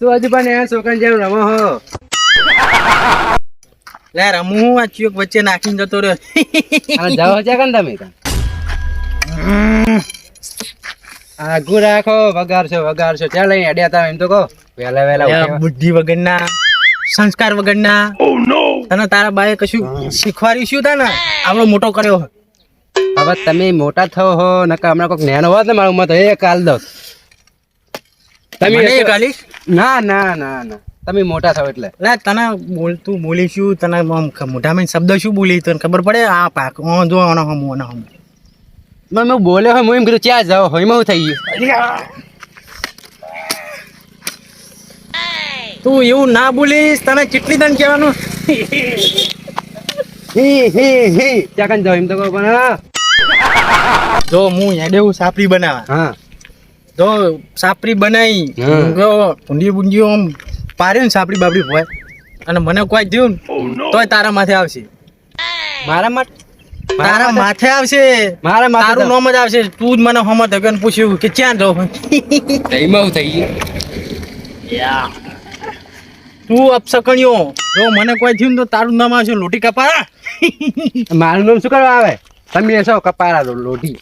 તું હજુ પણ એ છોકરા જેમ રમો હો. લે રમું આ ચિયોક વચ્ચે નાખીને જતો રહ્યો. જાઓ છે કે તમે આગુ રાખો. વગાડશો ચાલ અહીં અડ્યા હતા એમ તો કહો. વહેલા બુદ્ધિ વગરના, સંસ્કાર વગરના. તને તારા બાએ કશું શીખવાડ્યું શું તા ને આપણો મોટો કર્યો. હવે તમે મોટા થયો હો નકા હમણાં કોઈક નેનો હોત ને મારું મત એ કાલ દો તમે ગાલીશ ના તમે મોટા થાવ એટલે તને બોલતું બોલીશું તને મોઢામાં શબ્દ શું બોલી તને ખબર પડે. આ પાક જો મેં બોલ્યો હોય હું એમ કીધું ક્યાં જાઓ હોય હું થઈ ગયું. તું એવું ના બોલીશ તને કેટલી તને કહેવાનું. ક્યાં જાવ એમ તો કહો પણ જો હું હેડેવું સાપરી બનાવા. હા જો સાપરી બનાવી ઊંડી બુંડીઓ આમ પાર્યો ને સાપરી બાપડી હોય અને મને કોઈ થયું ને તોય તારા માથે આવશે. મારા માટે તારા માથે આવશે. મારા માથે તારું નામ જ આવશે. તું જ મને હમત હગન પૂછ્યું કે ક્યાં જાવ. એમાં થઈ ગયું તું અપસકણ્યો જો મને કોઈ થયું ને તો તારું નામ આવશે લોટી કપારા. મારું નામ શું કરવા આવે તમે છો કપારા લોટી.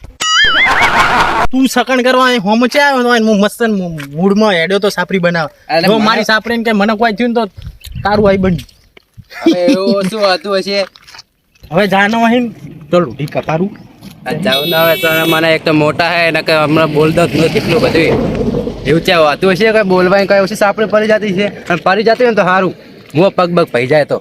તું સકણ કરવા હોમ છે આવ્યો હું મસ્ત મૂડમાં હેડ્યો તો સાપરી બનાવ. જો મારી સાપરીને કે મને કોઈ થયું ને તો તારું આઈ બની. એવું શું હતું હશે હવે જાનો અહીં તો લોટી કપારું જાવ ના હવે તો મને એક તો મોટા હે ને કે હમણાં બોલતો જ નથી એટલું બધું એવું ચાવ હતું હશે કઈ બોલવા કઈ ઓછી સાપડી પડી જતી છે અને પડી જતી હોય ને તો સારું હું પગ પઈ જાય તો.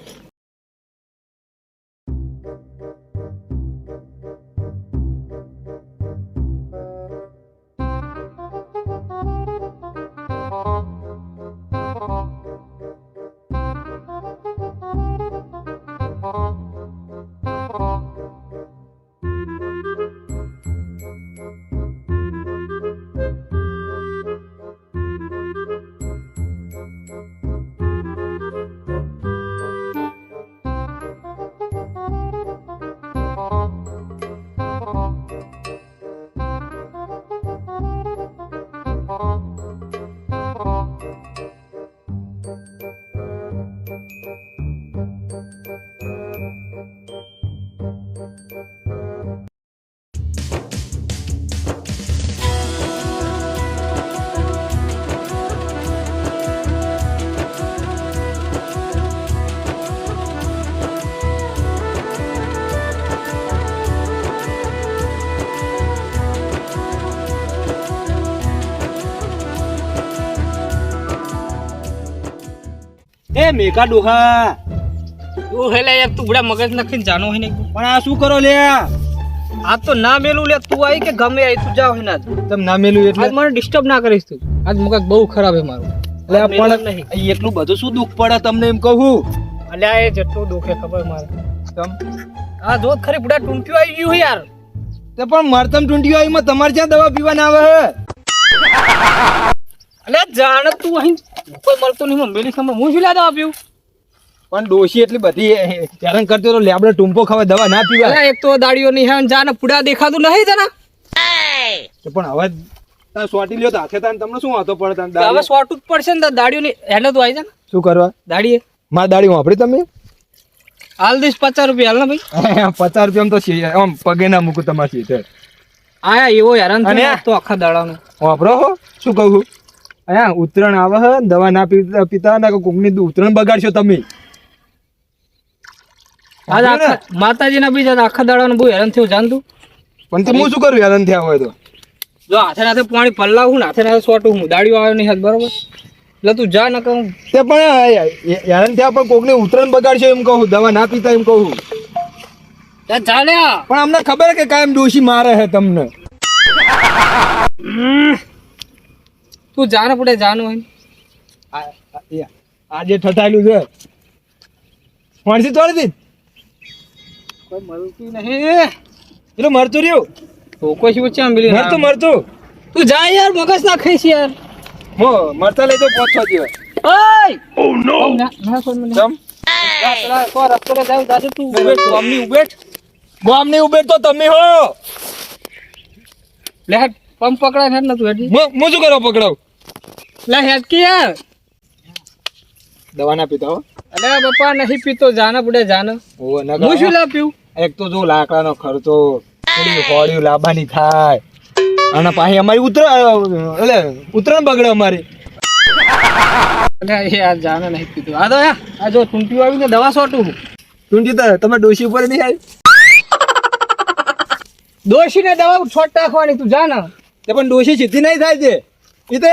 એ મેકા ડોહા તું હેલે યાર તું બડા મગજ નાખીને જાનો હે ને પણ આ શું કરો લે આ તો ના મેલું લે તું આવી કે ગમે આવી તું જાવ હે ના તમ ના મેલું એટલે આજ મને ડિસ્ટર્બ ના કરીશ તું. આજ મગજ બહુ ખરાબ હે મારું. એટલે પણ એટલું બધું શું દુઃખ પડે તમને એમ કહું. અલ્યા એ જેટલું દુખે ખબર મારે. તમ આ જો ખરી બડા ટૂંટ્યું આવી ગયું હે યાર. તે પણ મરતમ 20 આવીમાં તમારે ક્યાં દવા પીવાના આવે હે. અલ્યા જાણ તું અહીં કોઈ મળતો નહીં મમ્મીની સામે હું શું લાદા આપ્યું. પણ ડોશી એટલી બધી હેરાન કરતી તો લેબડે ટૂંપો ખાવા દવા ના પીવા. અલ્યા એક તો દાડીઓ નહીં હે જાને પુડા દેખાતું નહીં તને. પણ હવે તાર સોટી લ્યો તો હાથે તાન તમને શું વાતો પડે તાન હવે સોટું જ પડશે ને દાડીઓ ની હેને તો આવી જા ને શું કરવા દાડીએ માર દાડી વાપરી તમે હાલ દઈશ 50 રૂપિયા હાલ ને ભાઈ. 50 રૂપિયા તો આમ પગે ના મૂકું તમારી સીધે આયા એવો હેરાન થયો તો આખા દાડાનો વાપરો હો શું કહું અહીંયા ઉતરણ આવે હે દવા ના પીતા ના કોકની ઉતરણ બગાડશો તમે. આજ આખા માતાજીના બીજા આખા દાડાનો બહુ હેરાન થયો જાણતું. પણ તો હું શું કરું હેરાન થયા હોય તો જો હાથે નાથે પાણી પલ્લાવું હાથે નાથે સોટું હું દાડીઓ આવે નહીં હાથ બરોબર એટલે તું જા ન કહું તે પણ હેરાન થયા પણ કોકની ઉતરણ બગાડશો એમ કહું દવા ના પીતા એમ કહું. ચાલ્યા પણ અમને ખબર કે કાયમ ડોશી મારે હે તમને. તું જાને પડે જાનું હોય આજે ઠઠાયેલું છે ફણસી તોડી દી કોઈ મળતું નહીં પેલું મરતું રહ્યું તો કોઈ શું છે આંબલી મરતું તું જા યાર મગજ ના ખાઈશ યાર મરતા લઈ તો પહોંચવા જોઈએ. ઓય ઓ નો ના છોડ મને જમ પેલા કો રસ્તો જાવ દાદુ તું ઉભેટ ગામની ઉભેટ તો તમે હો લે પંપ પકડાય ને તું હેડી હું શું કરવા પકડાવ લે હેડ કે યાર દવા ના પીતા હો. અરે બાપા નહીં પીતો જાના બુડે જાના. ઓવે ના હું શું લા પીવું? એક તો જો લાકડાનો ખર્ચો, પેલી હોળીઓ લાવવાની થાય, અને પાછી અમારી ઉત્તરાયણ બગડે અમારી. અરે એ આ જાના નહીં પીતો. આ તો આ જો ટૂંટી આવી ને દવા સોટું. ટૂંટી તો તમે ડોશી ઉપર નહીં આવી. દોશી ને દવા છોટ નાખવાની તું જાના. તે પણ ડોશી સીધી નહીં થાય છે એ તો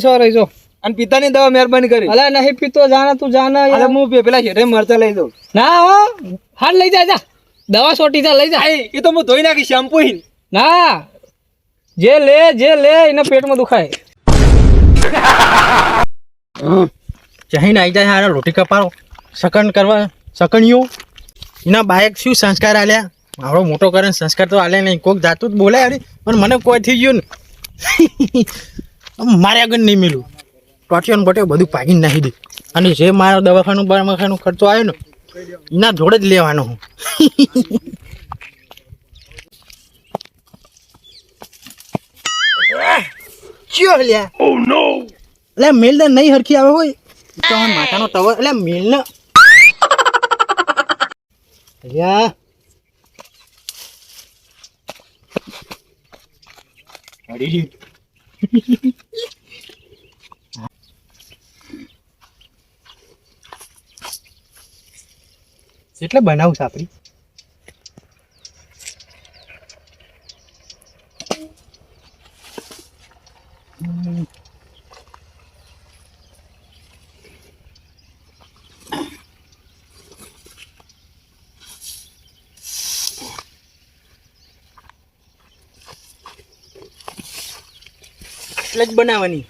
સોરી જો. અને પિતાની દવા મહેરબાની કરી. અલા નહીં પીતો જાના તું જાના. અરે હું પેલા શેઠે મરચા લઈ દઉં. ના હો હાલ લઈ જા જા. દવા સોટી જા લઈ જા. એ તો હું ધોઈ નાખી શેમ્પુ. ના જે લે એને પેટમાં દુખાય. જઈને આવી જાય હારા રોટી કપારો સકન કરવા સકણીઓ એના બાયક શું સંસ્કાર આલ્યા. મારો મોટો કરે સંસ્કાર તો આલ્યા નહીં. કોઈક જાતું જ બોલાય અરે પણ મને કોઈ થઈ ગયું ને મારે આગળ નહીં મિલું. ટોટીઓ ને બોટીઓ બધું પાકીને નાખી દે. અને જે મારો દવાખાનું ખર્ચો આવ્યો ને એના જોડે જ લેવાનો હું. ચિયો લ્યા. ઓ નો. એટલે મેલ ને નહીં હરખી આવે હોય તો માથાનો તવર એટલે મેલ ને યા એટલે બનાવું સાપરી. એટલે જ બનાવવાની.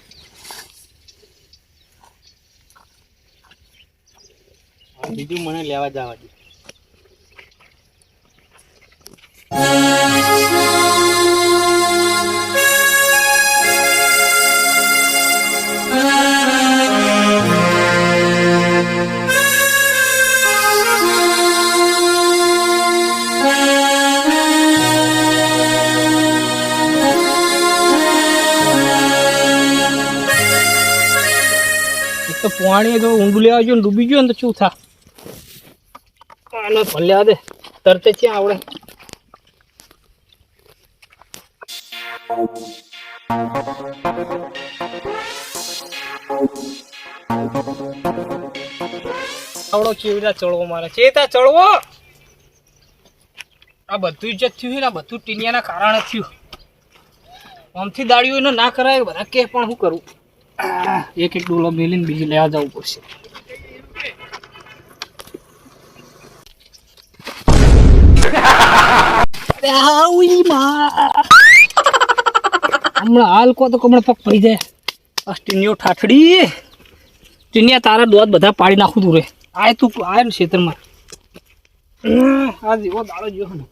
બીજું મને લેવા જવા દે. તો પાણી જો ઊંડું લેવા ગયો ને ડૂબી ગયો ને તો શું થા. આને ભલ્યા દે તરતે ક્યાં આવડે. આવડો કેવી રીતે ચડવો મારે ચેતા ચડવો. આ બધું જ થયું છે ને આ બધું ટીનિયાના કારણે થયું. આમથી દાડીઓ એને ના કરાય બધા કે પણ શું કરું. એક ડોલો મેલીને બીજી લેવા જવું પડશે. હમણાં હાલ કો તો હમણાં પગ પડી જાય. ટીનિયો ઠાઠડી ટીનિયા તારા દોધ બધા પાડી નાખું તું રે. આય તું આય ને ખેતરમાં આ જેવો દાડો જેવો ને.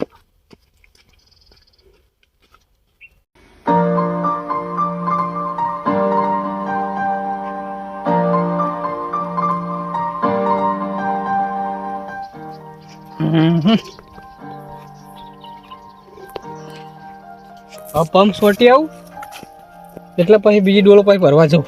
પંપ સોટી આવું એટલે પછી બીજી ડોલો પછી ભરવા જાઉં.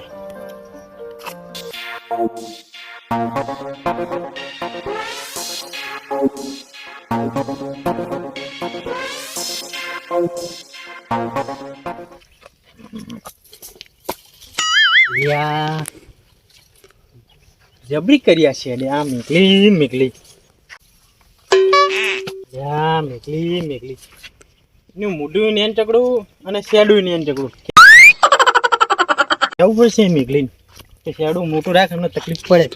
જબરી કર્યા છે આ મેકલી મેકલી મેકલી એનું મોઢું ને ચકડું અને શેડું ને ચકડું એવું પડશે મેકલી કે શેડું મોટું રાખ એમને તકલીફ પડે.